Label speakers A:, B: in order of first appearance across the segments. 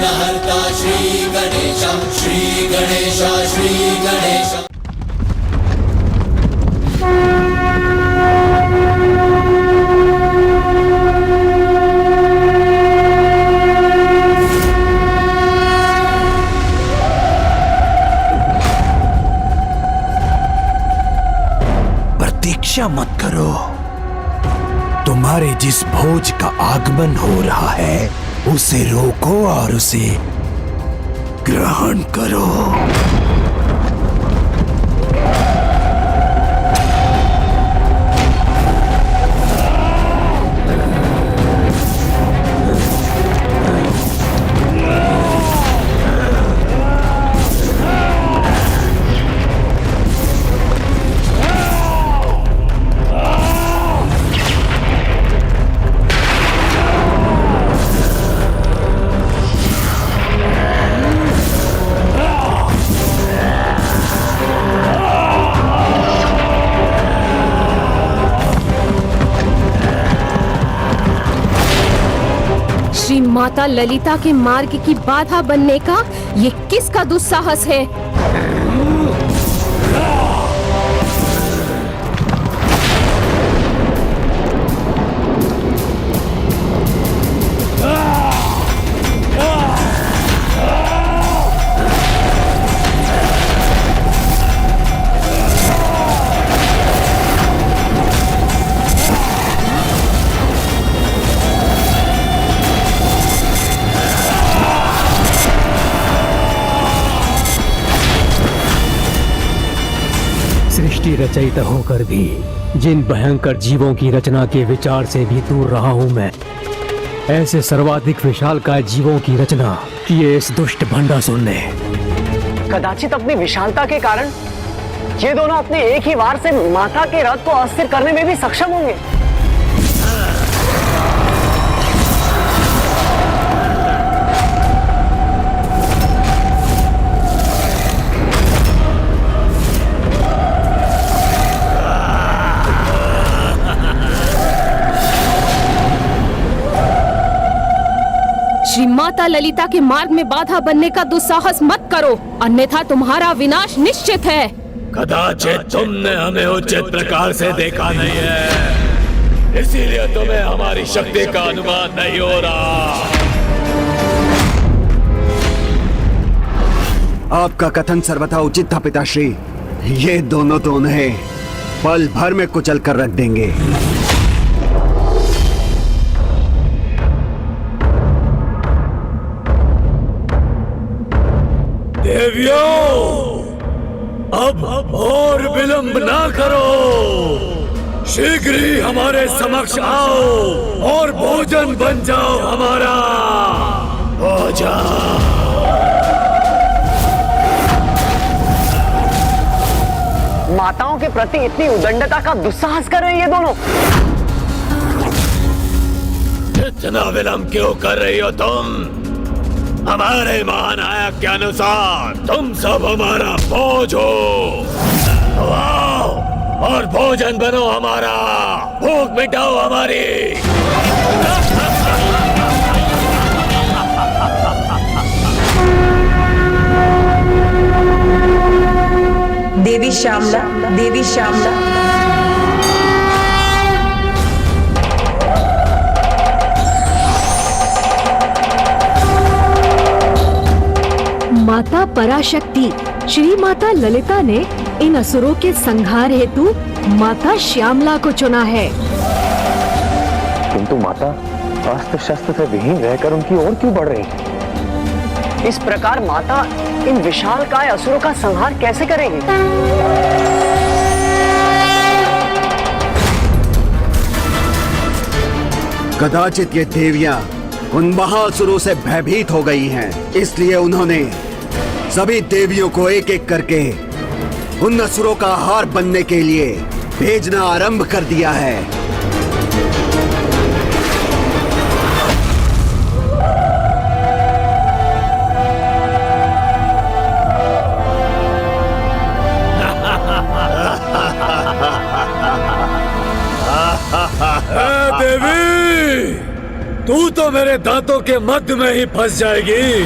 A: विघ्नहर्ता श्री गणेश, श्री गणेश, श्री गणेश।
B: प्रतीक्षा मत करो। तुम्हारे जिस भोज का आगमन हो रहा है उसे रोको और उसे ग्रहण करो।
C: श्री माता ललिता के मार्ग की बाधा बनने का ये किसका दुस्साहस है?
D: सृष्टि रचयिता होकर भी जिन भयंकर जीवों की रचना के विचार से भी दूर रहा हूं मैं, ऐसे सर्वाधिक विशालकाय जीवों की रचना किए इस दुष्ट भंडासुर ने।
E: कदाचित अपनी विशालता के कारण ये दोनों अपने एक ही वार से माता के रथ को अस्थिर करने में भी सक्षम होंगे।
C: श्री माता ललिता के मार्ग में बाधा बनने का दुस्साहस मत करो, अन्यथा तुम्हारा विनाश निश्चित है।
F: कदाचित तुमने हमें उचित प्रकार से देखा नहीं है, इसीलिए तुम्हें हमारी शक्ति का अनुमान नहीं हो रहा।
G: आपका कथन सर्वथा उचित था पिताश्री। ये दोनों तो उन्हें पल भर में कुचल कर रख देंगे।
F: देवियों, अब और विलंब ना करो, शीघ्र ही हमारे समक्ष आओ और भोजन बन जाओ हमारा। भोजन।
E: माताओं के प्रति इतनी उदंडता का दुस्साहस कर रहे हैं ये दोनों।
F: इतना विलंब क्यों कर रही हो तुम? हमारे महानायक के अनुसार तुम सब हमारा बोझ हो। तो आओ और भोजन बनो हमारा, भूख मिटाओ हमारी।
H: देवी श्यामला, देवी श्यामला।
C: माता पराशक्ति श्री माता ललिता ने इन असुरों के संहार हेतु माता श्यामला को चुना है।
I: किंतु माता अस्त्र शस्त्र से विहीन रहकर उनकी ओर क्यों बढ़ रही है?
E: इस प्रकार माता इन विशालकाय असुरों का संहार कैसे करेगी?
G: कदाचित ये देवियां उन महाअसुरों से भयभीत हो गई हैं, इसलिए उन्होंने सभी देवियों को एक एक करके उन असुरों का आहार बनने के लिए भेजना आरंभ कर दिया है।
F: देवी, तू तो तो मेरे दांतों के मध्य में ही फंस जाएगी।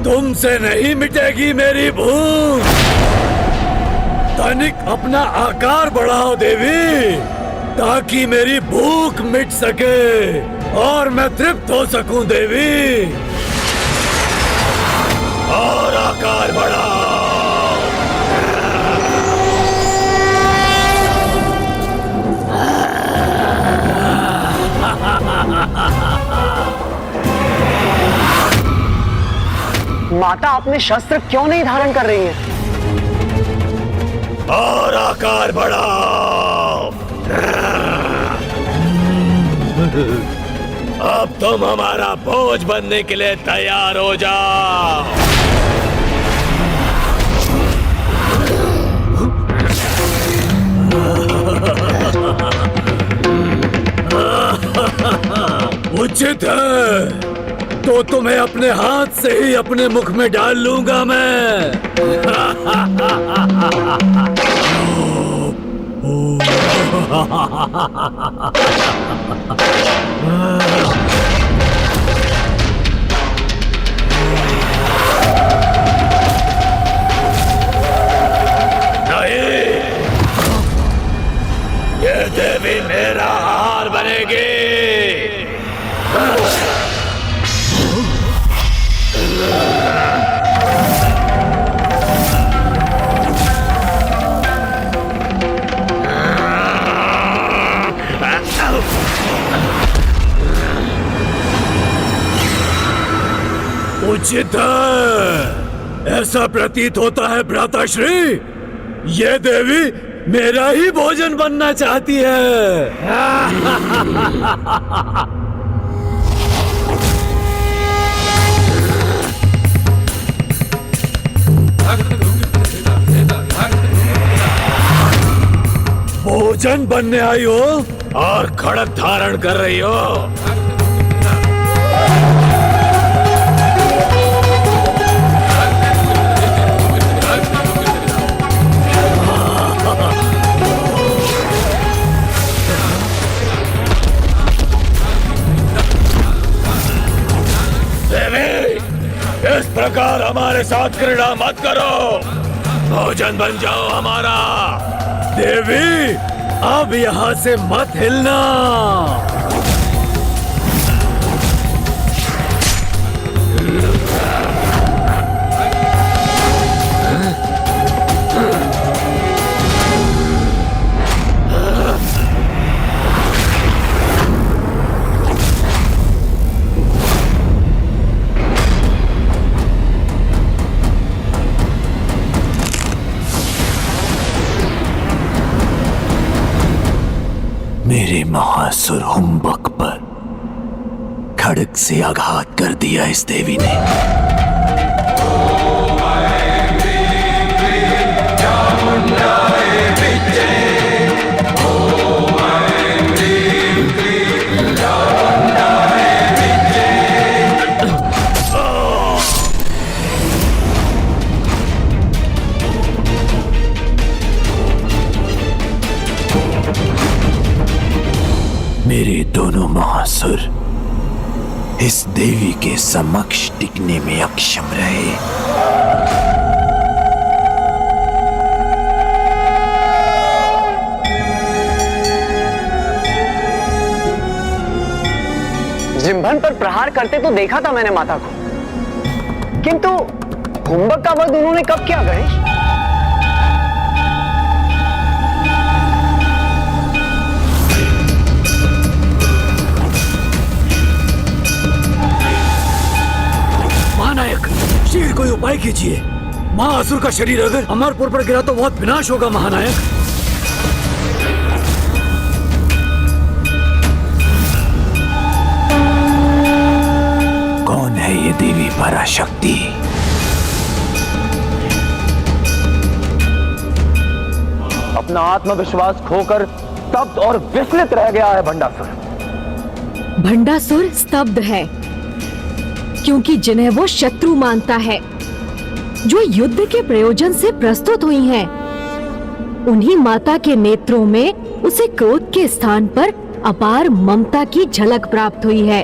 F: तुमसे नहीं मिटेगी मेरी भूख। तनिक अपना आकार बढ़ाओ देवी, ताकि मेरी भूख मिट सके और मैं तृप्त हो सकूं देवी। और आकार बढ़ाओ।
E: माता अपने शस्त्र क्यों नहीं धारण कर रही हैं?
F: और आकार बढ़ाओ। अब तुम हमारा बोझ बनने के लिए तैयार हो जाओ। उचित है, तो तुम्हें अपने हाथ से ही अपने मुख में डाल लूंगा मैं। नहीं, ये देवी मेरा आहार बनेगी। उचित है, ऐसा प्रतीत होता है भ्राताश्री, ये देवी मेरा ही भोजन बनना चाहती है। भोजन बनने आई हो और खड़ग धारण कर रही हो। इस प्रकार हमारे साथ क्रीड़ा मत करो। भोजन बन जाओ हमारा। देवी, अब यहाँ से मत हिलना।
B: मेरे महासुर हुम्बक पर खड़ग से आघात कर दिया इस देवी ने। मेरे दोनों महासुर इस देवी के समक्ष टिकने में अक्षम रहे।
E: जिम्भन पर प्रहार करते तो देखा था मैंने माता को, किंतु हुम्बक का वध उन्होंने कब किया गणेश?
F: महानायक, शीघ्र कोई उपाय कीजिए। महाअसुर का शरीर अगर अमरपुर पर गिरा तो बहुत विनाश होगा महानायक।
B: कौन है ये देवी पराशक्ति?
I: अपना आत्मविश्वास खोकर स्तब्ध और विचलित रह गया है भंडासुर।
C: भंडासुर स्तब्ध है क्योंकि जिन्हें वो शत्रु मानता है, जो युद्ध के प्रयोजन से प्रस्तुत हुई हैं, उन्हीं माता के नेत्रों में उसे क्रोध के स्थान पर अपार ममता की झलक प्राप्त हुई है।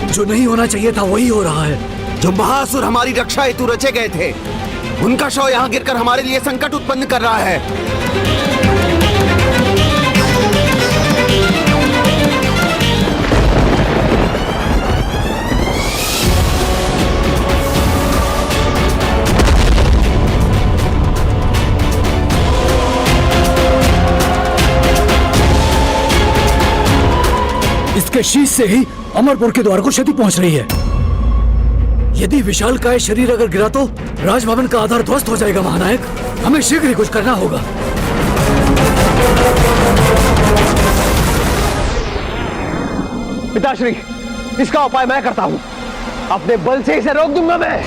B: जो नहीं होना चाहिए था वही हो रहा है।
G: जो महासुर हमारी रक्षा हेतु रचे गए थे, उनका शव यहाँ गिरकर हमारे लिए संकट उत्पन्न कर रहा है।
B: इसके शीश से ही अमरपुर के द्वार को क्षति पहुंच रही है। यदि विशालकाय शरीर अगर गिरा तो राजभवन का आधार ध्वस्त हो जाएगा महानायक। हमें शीघ्र ही कुछ करना होगा।
E: पिताश्री, इसका उपाय मैं करता हूं। अपने बल से इसे रोक दूंगा मैं।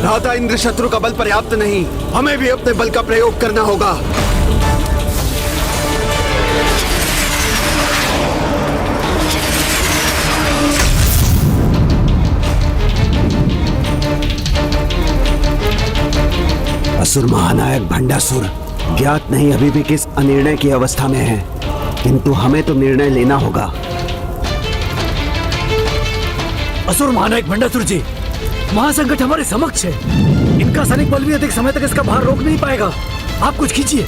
G: भ्राता इंद्र शत्रु का बल पर्याप्त नहीं, हमें भी अपने बल का प्रयोग करना होगा। असुर महानायक भंडासुर ज्ञात नहीं अभी भी किस अनिर्णय की अवस्था में है, किंतु हमें तो निर्णय लेना होगा।
B: असुर महानायक भंडासुर जी, महासंकट हमारे समक्ष है। इनका सैनिक बल भी अधिक समय तक इसका भार रोक नहीं पाएगा। आप कुछ कीजिए।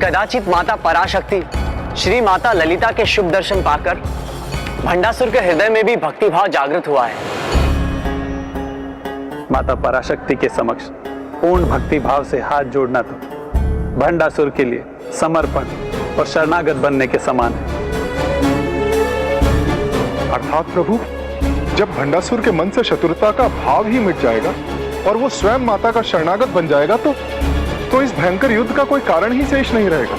E: कदाचित माता पराशक्ति श्री माता ललिता के शुभ दर्शन पाकर भंडासुर के हृदय में भी भक्ति भाव जागृत हुआ है।
J: माता पराशक्ति के समक्ष पूर्ण भक्ति भाव से हाथ जोड़ना तो भंडासुर के लिए समर्पण और शरणागत बनने के समान है।
K: अर्थात प्रभु, जब भंडासुर के मन से शत्रुता का भाव ही मिट जाएगा और वो स्वयं माता का शरणागत बन जाएगा तो इस भयंकर युद्ध का कोई कारण ही शेष नहीं रहेगा।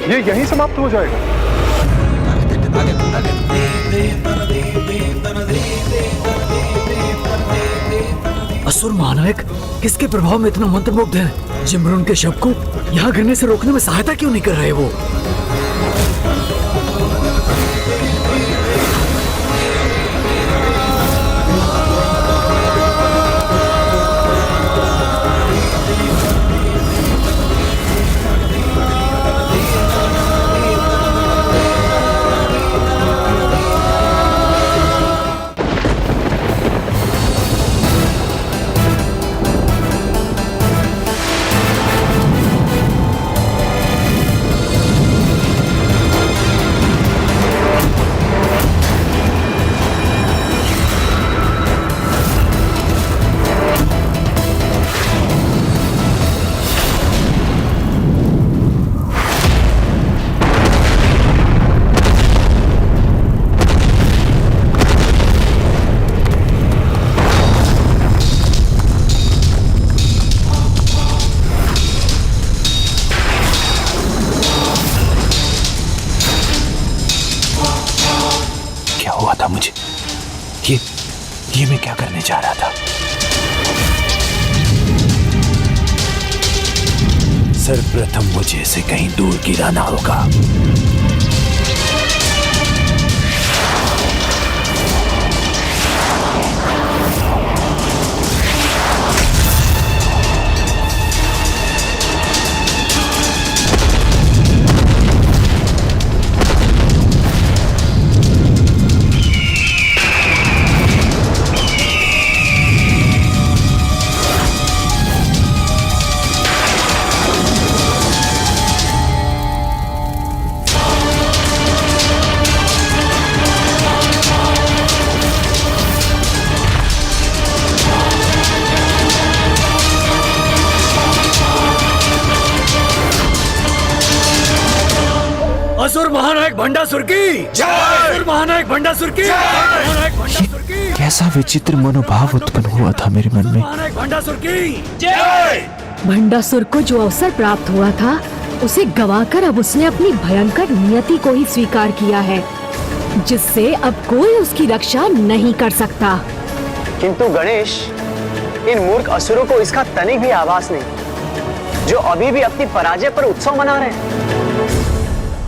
K: ये यहीं समाप्त हो जाएगा।
B: असुर महानायक किसके प्रभाव में इतना मंत्रमुग्ध है? जिम्रुन के शव को यहाँ गिरने से रोकने में सहायता क्यों नहीं कर रहे वो? मुझे ये मैं क्या करने जा रहा था? सर्वप्रथम मुझे इसे कहीं दूर गिराना होगा।
F: असुर महानायक भंडासुर की जय। असुर महानायक भंडासुर की महानायक भंडासुर की
B: कैसा विचित्र मनोभाव उत्पन्न हुआ था मेरे मन में।
F: महानायक भंडासुर की जय।
C: भंडासुर को जो अवसर प्राप्त हुआ था उसे गवाकर अब उसने अपनी भयंकर नियति को ही स्वीकार किया है, जिससे अब कोई उसकी रक्षा नहीं कर सकता।
E: किंतु गणेश, इन मूर्ख असुरों को इसका तनिक भी आभास नहीं, जो अभी भी अपनी पराजय पर उत्सव मना रहे हैं।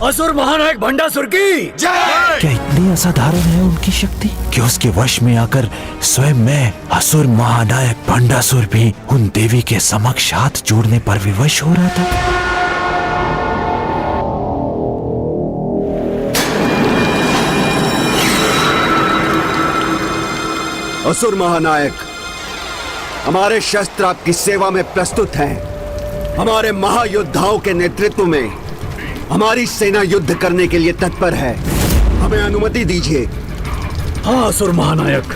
F: असुर महानायक भंडासुर की जय।
B: क्या इतनी असाधारण है उनकी शक्ति कि उसके वश में आकर स्वयं मैं असुर महानायक भंडासुर भी उन देवी के समक्ष हाथ जोड़ने पर विवश हो रहा था।
G: असुर महानायक, हमारे शस्त्र आपकी सेवा में प्रस्तुत हैं। हमारे महायोद्धाओं के नेतृत्व में हमारी सेना युद्ध करने के लिए तत्पर है। हमें अनुमति दीजिए।
F: हाँ असुर महानायक,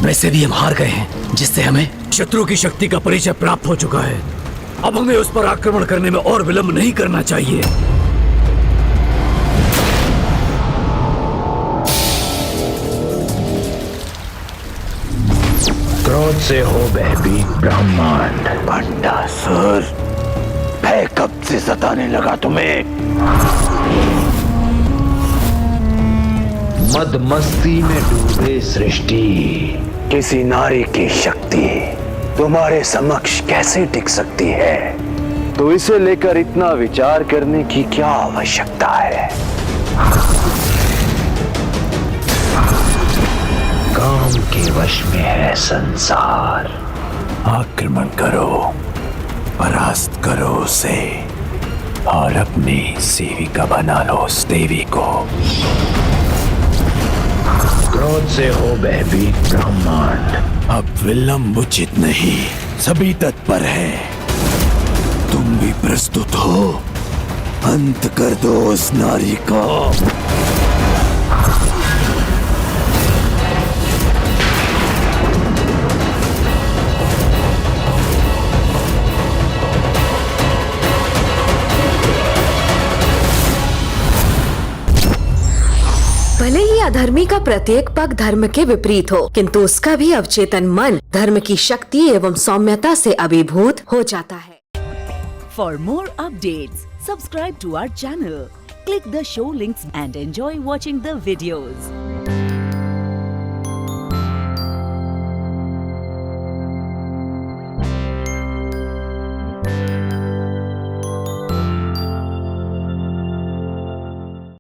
F: वैसे भी हम हार गए हैं, जिससे हमें शत्रु की शक्ति का परिचय प्राप्त हो चुका है। अब हमें उस पर आक्रमण करने में और विलंब नहीं करना चाहिए।
B: क्रोध से हो भयभीत ब्रह्मांड। भंडासुर, भय कब से सताने लगा तुम्हें? मद मस्ती में डूबे सृष्टि, किसी नारी की शक्ति तुम्हारे समक्ष कैसे टिक सकती है? तो इसे लेकर इतना विचार करने की क्या आवश्यकता है? काम के वश में है संसार। आक्रमण करो, परास्त करो उसे और अपनी सेविका बना लो उस देवी को। क्रोध से हो भयभीत ब्रह्मांड। अब विलंब उचित नहीं, सभी तत्पर है। तुम भी प्रस्तुत हो? अंत कर दो उस नारी को।
C: भले ही अधर्मी का प्रत्येक पग धर्म के विपरीत हो, किंतु उसका भी अवचेतन मन धर्म की शक्ति एवं सौम्यता से अभिभूत हो जाता है।
L: For more updates, subscribe to our channel, click the show links and enjoy watching the videos.